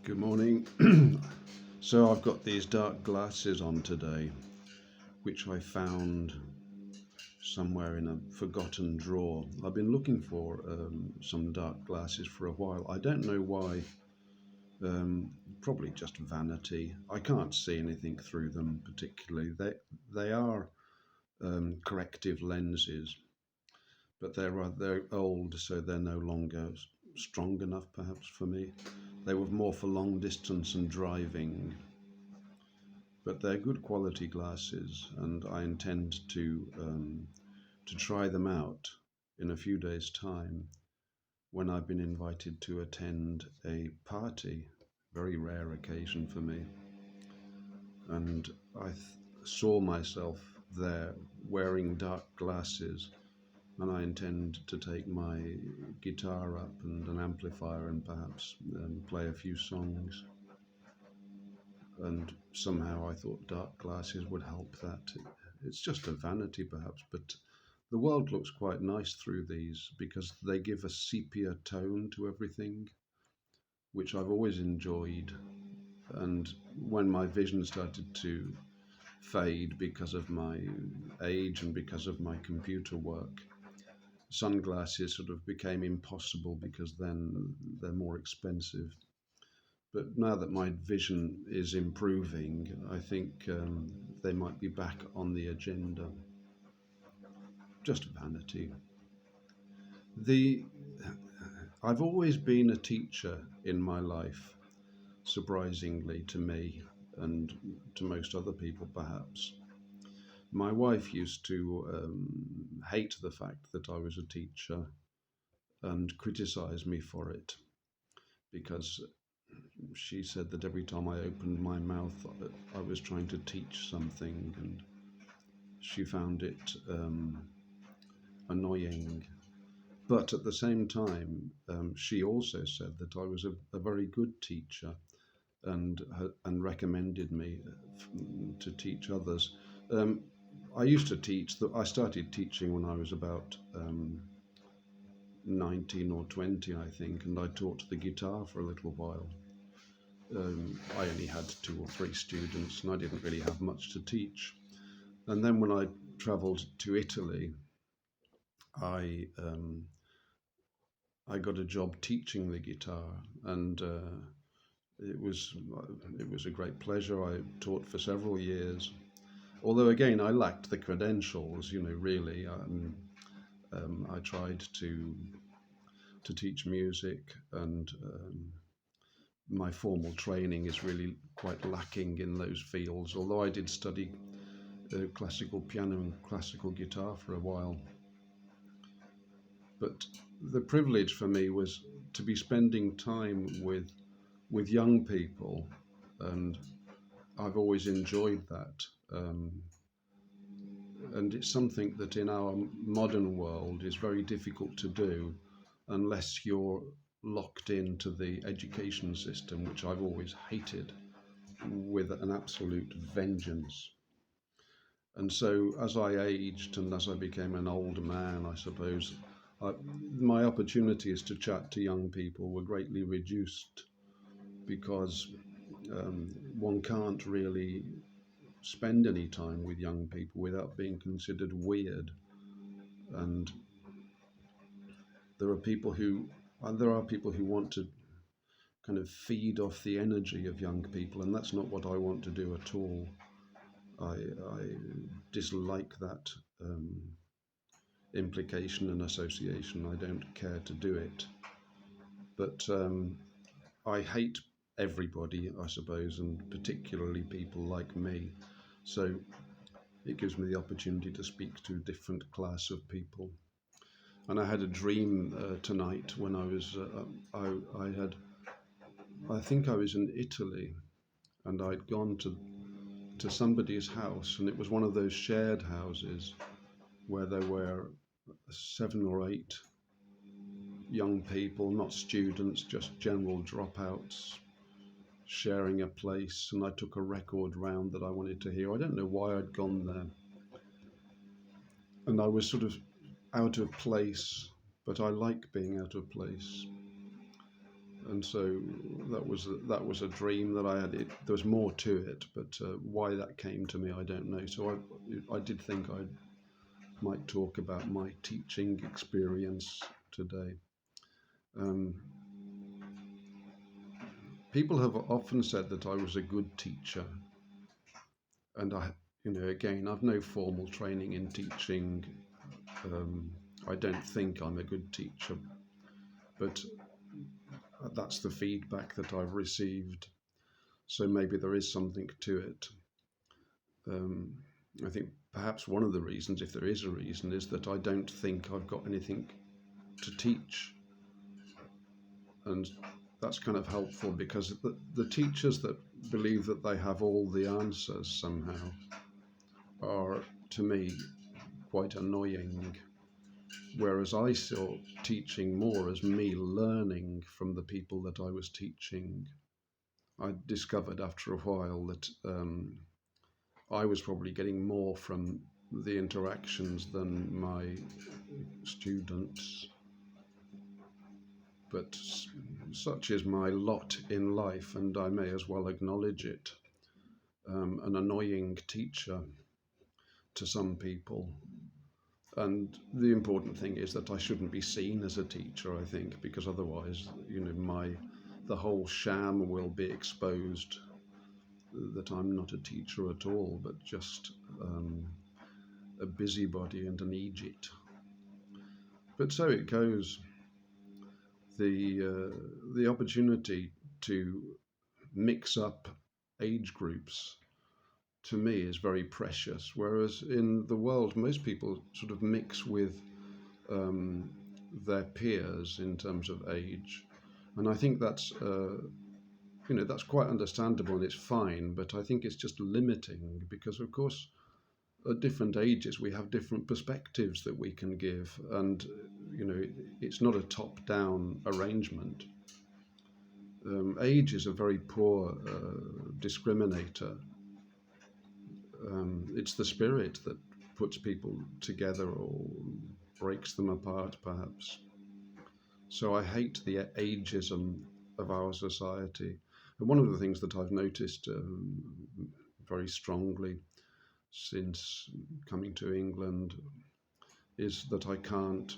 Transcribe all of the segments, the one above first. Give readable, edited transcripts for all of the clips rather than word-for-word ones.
Good morning. So I've got these dark glasses on today, which I found somewhere in a forgotten drawer. I've been looking for some dark glasses for a while. I don't know why. Probably just vanity. I can't see anything through them particularly. They are corrective lenses, but they're old, so they're no longer strong enough perhaps for me. They were more for long distance and driving, but they're good quality glasses, and I intend to try them out in a few days' time when I've been invited to attend a party, very rare occasion for me, and saw myself there wearing dark glasses, and I intend to take my guitar up and an amplifier and perhaps play a few songs. And somehow I thought dark glasses would help that. It's just a vanity perhaps, but the world looks quite nice through these because they give a sepia tone to everything, which I've always enjoyed. And when my vision started to fade because of my age and because of my computer work, sunglasses sort of became impossible because then they're more expensive. But now that my vision is improving, I think they might be back on the agenda. Just vanity. I've always been a teacher in my life, surprisingly to me and to most other people perhaps. My wife used to hate the fact that I was a teacher and criticize me for it, because she said that every time I opened my mouth, I was trying to teach something, and she found it annoying. But at the same time, she also said that I was a very good teacher, and recommended me to teach others. I used to teach. I started teaching when I was about 19 or 20, I think, and I taught the guitar for a little while. I only had 2 or 3 students, and I didn't really have much to teach. And then when I travelled to Italy, I got a job teaching the guitar, and it was a great pleasure. I taught for several years, although again I lacked the credentials. Really, I tried to teach music, and my formal training is really quite lacking in those fields, although I did study classical piano and classical guitar for a while. But the privilege for me was to be spending time with young people, and I've always enjoyed that. And it's something that in our modern world is very difficult to do unless you're locked into the education system, which I've always hated with an absolute vengeance. And so as I aged and as I became an old man, I suppose, my opportunities to chat to young people were greatly reduced, because one can't really spend any time with young people without being considered weird. And there are people who want to kind of feed off the energy of young people, and that's not what I want to do at all. I dislike that implication and association. I don't care to do it. But I hate everybody, I suppose, and particularly people like me. So it gives me the opportunity to speak to a different class of people. And I had a dream tonight when I was, I think I was in Italy, and I'd gone to somebody's house, and it was one of those shared houses where there were 7 or 8 young people, not students, just general dropouts, sharing a place, and I took a record round that I wanted to hear. I don't know why I'd gone there. And I was sort of out of place, but I like being out of place. and so that was a dream that I had. There was more to it, but why that came to me, I don't know. So I did think I might talk about my teaching experience today. Um, People have often said that I was a good teacher, and again, I've no formal training in teaching. Um, I don't think I'm a good teacher, but that's the feedback that I've received. So maybe there is something to it. Um, I think perhaps one of the reasons, if there is a reason, is that I don't think I've got anything to teach. And that's kind of helpful, because the teachers that believe that they have all the answers somehow are, to me, quite annoying. Whereas I saw teaching more as me learning from the people that I was teaching. I discovered after a while that I was probably getting more from the interactions than my students. But such is my lot in life, and I may as well acknowledge it. An annoying teacher to some people. And the important thing is that I shouldn't be seen as a teacher, I think, because otherwise, the whole sham will be exposed, that I'm not a teacher at all, but just a busybody and an Egypt. But so it goes. The opportunity to mix up age groups, to me, is very precious. Whereas in the world, most people sort of mix with their peers in terms of age, and I think that's that's quite understandable and it's fine. But I think it's just limiting, because of course at different ages we have different perspectives that we can give, and it's not a top-down arrangement. Age is a very poor discriminator. It's the spirit that puts people together or breaks them apart, perhaps. So I hate the ageism of our society. And one of the things that I've noticed very strongly since coming to England is that I can't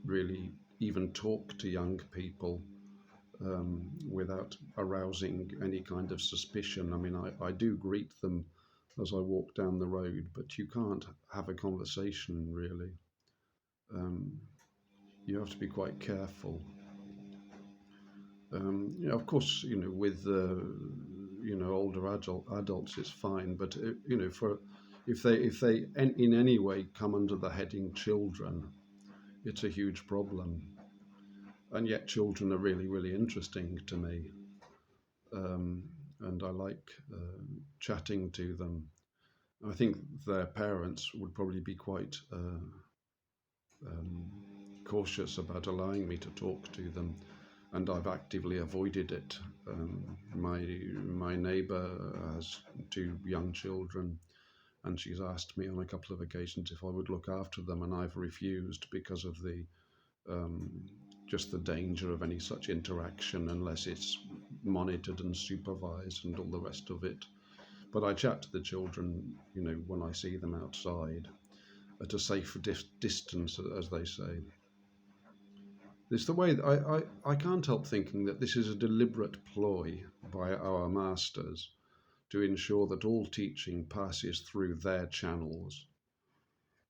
really even talk to young people without arousing any kind of suspicion. I mean, I do greet them as I walk down the road, but you can't have a conversation really. You have to be quite careful. Of course, with older adults, it's fine. But if they in any way come under the heading children, it's a huge problem. And yet, children are really, really interesting to me, and I like chatting to them. I think their parents would probably be quite cautious about allowing me to talk to them, and I've actively avoided it. My neighbour has 2 young children, and she's asked me on a couple of occasions if I would look after them, and I've refused because of the just the danger of any such interaction unless it's monitored and supervised and all the rest of it. But I chat to the children, when I see them outside, at a safe distance, as they say. It's the way that I can't help thinking that this is a deliberate ploy by our masters to ensure that all teaching passes through their channels,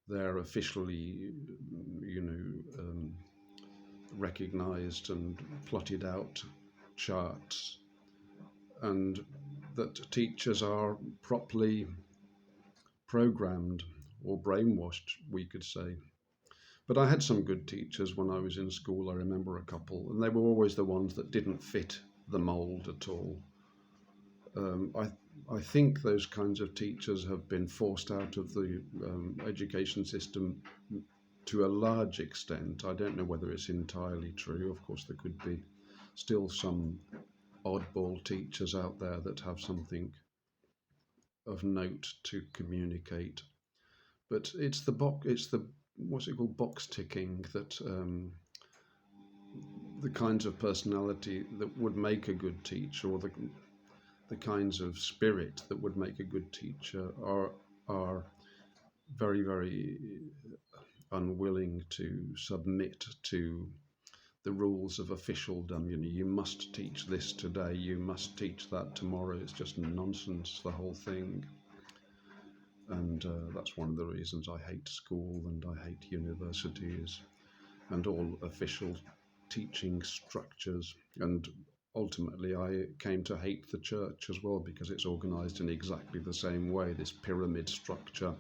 their officially, recognized and plotted out charts, and that teachers are properly programmed or brainwashed, we could say. But I had some good teachers when I was in school. I remember a couple, and they were always the ones that didn't fit the mold at all. I think those kinds of teachers have been forced out of the education system to a large extent. I don't know whether it's entirely true. Of course, there could be still some oddball teachers out there that have something of note to communicate. But it's the what's it called, box ticking, that the kinds of personality that would make a good teacher, or the kinds of spirit that would make a good teacher, are very, very unwilling to submit to the rules of officialdom. You know, you must teach this today, you must teach that tomorrow. It's just nonsense, the whole thing. And that's one of the reasons I hate school and I hate universities and all official teaching structures. And ultimately, I came to hate the church as well, because it's organized in exactly the same way, this pyramid structure.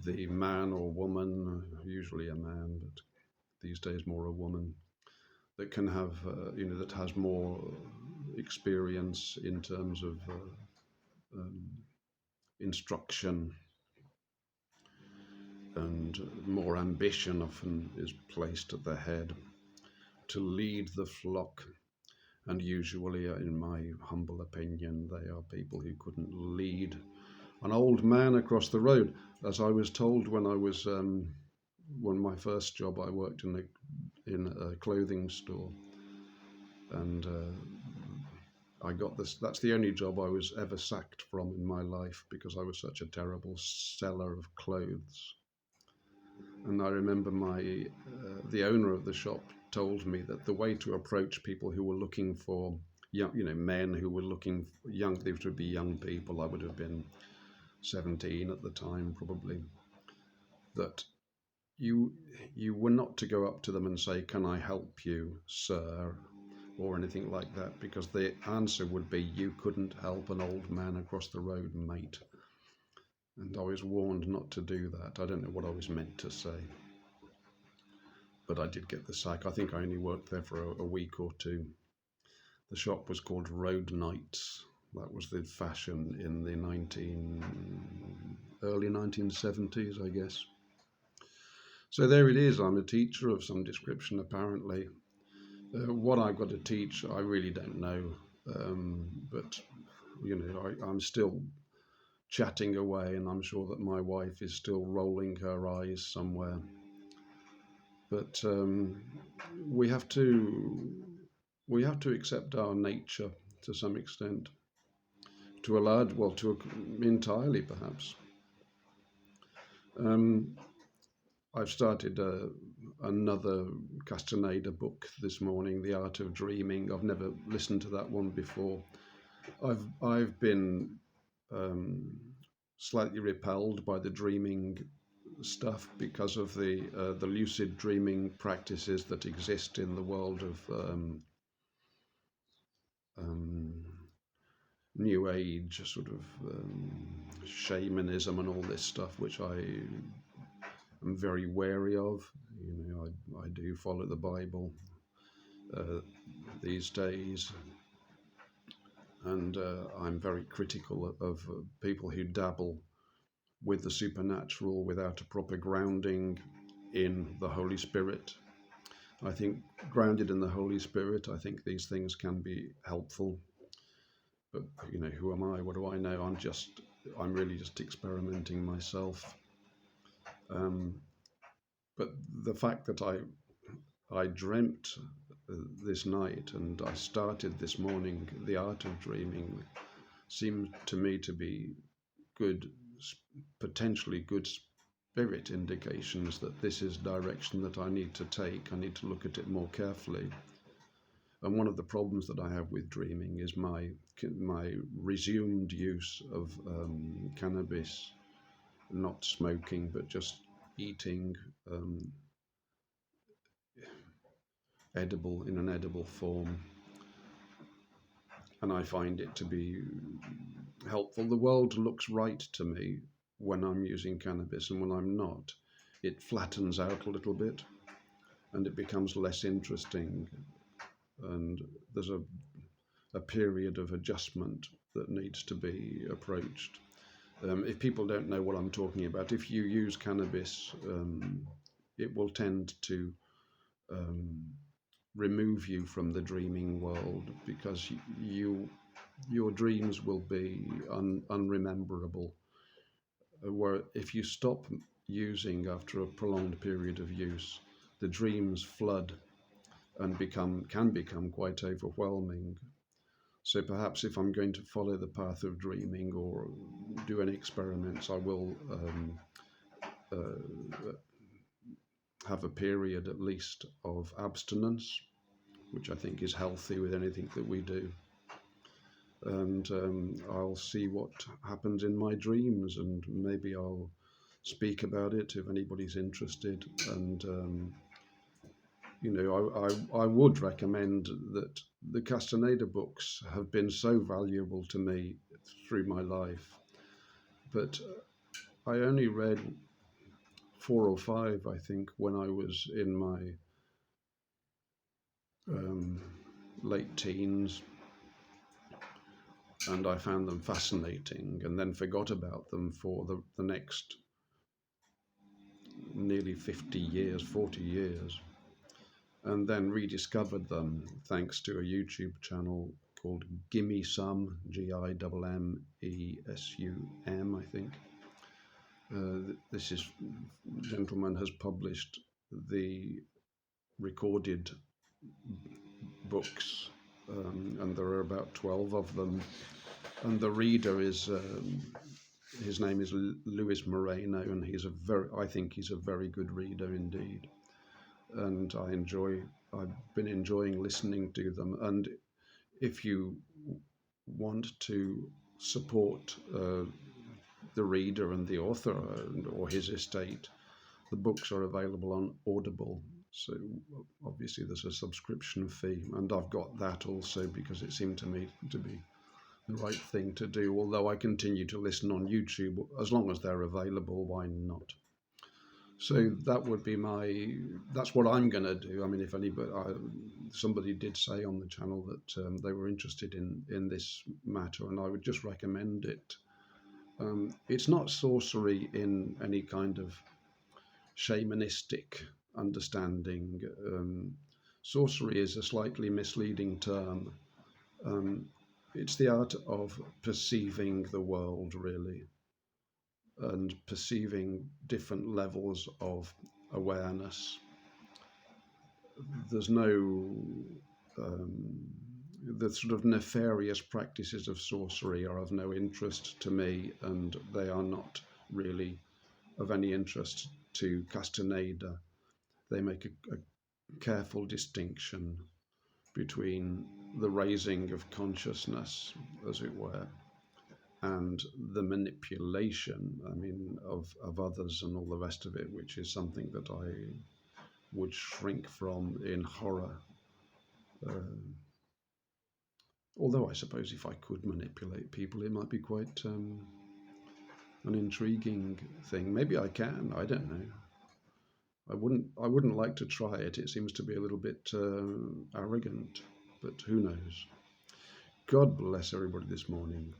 The man or woman, usually a man, but these days more a woman, that can have, that has more experience in terms of instruction, and more ambition often is placed at the head to lead the flock. And usually, in my humble opinion, they are people who couldn't lead an old man across the road. As I was told when I was, when my first job, I worked in a clothing store, and I got this. That's the only job I was ever sacked from in my life, because I was such a terrible seller of clothes. And I remember the owner of the shop told me that the way to approach people who were looking for young, men who were looking young, these would be young people. I would have been 17 at the time, probably. That you were not to go up to them and say, "Can I help you, sir?" or anything like that, because the answer would be, "You couldn't help an old man across the road, mate." And I was warned not to do that. I don't know what I was meant to say, but I did get the sack. I think I only worked there for a week or two. The shop was called Road Knights. That was the fashion in the early 1970s, I guess. So there it is. I'm a teacher of some description, apparently. What I've got to teach, I really don't know. But I'm still chatting away, and I'm sure that my wife is still rolling her eyes somewhere. But we have to accept our nature to some extent, to a large, well, entirely perhaps. I've started another Castaneda book this morning, The Art of Dreaming. I've never listened to that one before. I've been slightly repelled by the dreaming stuff because of the lucid dreaming practices that exist in the world of New Age, sort of shamanism and all this stuff, which I am very wary of. I do follow the Bible these days, and I'm very critical of people who dabble with the supernatural without a proper grounding in the Holy Spirit. I think grounded in the Holy Spirit, I think these things can be helpful. But who am I? What do I know? I'm really just experimenting myself. But the fact that I dreamt this night, and I started this morning The Art of Dreaming, seemed to me to be potentially good spirit indications that this is direction that I need to take. I need to look at it more carefully. And one of the problems that I have with dreaming is my resumed use of cannabis, not smoking, but just eating in an edible form. And I find it to be helpful. The world looks right to me when I'm using cannabis, and when I'm not, it flattens out a little bit and it becomes less interesting. And there's a period of adjustment that needs to be approached. If people don't know what I'm talking about, if you use cannabis, it will tend to remove you from the dreaming world, because your dreams will be unrememberable. Where if you stop using after a prolonged period of use, the dreams flood, and can become quite overwhelming. So perhaps if I'm going to follow the path of dreaming or do any experiments, I will uh, have a period at least of abstinence, which I think is healthy with anything that we do. And I'll see what happens in my dreams, and maybe I'll speak about it if anybody's interested. And I would recommend that the Castaneda books have been so valuable to me through my life, but I only read 4 or 5, I think, when I was in my um, late teens, and I found them fascinating and then forgot about them for the next nearly 50 years, 40 years, and then rediscovered them thanks to a YouTube channel called Gimme Some, GIMMESUM, I think. This gentleman has published the recorded books, and there are about 12 of them. And the reader is his name is Luis Moreno, and I think he's a very good reader indeed. And I've been enjoying listening to them. And if you want to support the reader and the author or his estate, the books are available on Audible. So obviously there's a subscription fee, and I've got that also because it seemed to me to be the right thing to do. Although I continue to listen on YouTube as long as they're available, why not? So that's what I'm going to do. I mean, if somebody did say on the channel that they were interested in this matter, and I would just recommend it. It's not sorcery in any kind of shamanistic understanding. Sorcery is a slightly misleading term. It's the art of perceiving the world, really, and perceiving different levels of awareness. There's no the sort of nefarious practices of sorcery are of no interest to me, and they are not really of any interest to Castaneda. They make a careful distinction between the raising of consciousness, as it were, and the manipulation, of others and all the rest of it, which is something that I would shrink from in horror. Although I suppose if I could manipulate people, it might be quite an intriguing thing. Maybe I can. I don't know. I wouldn't like to try it. It seems to be a little bit arrogant, but who knows? God bless everybody this morning.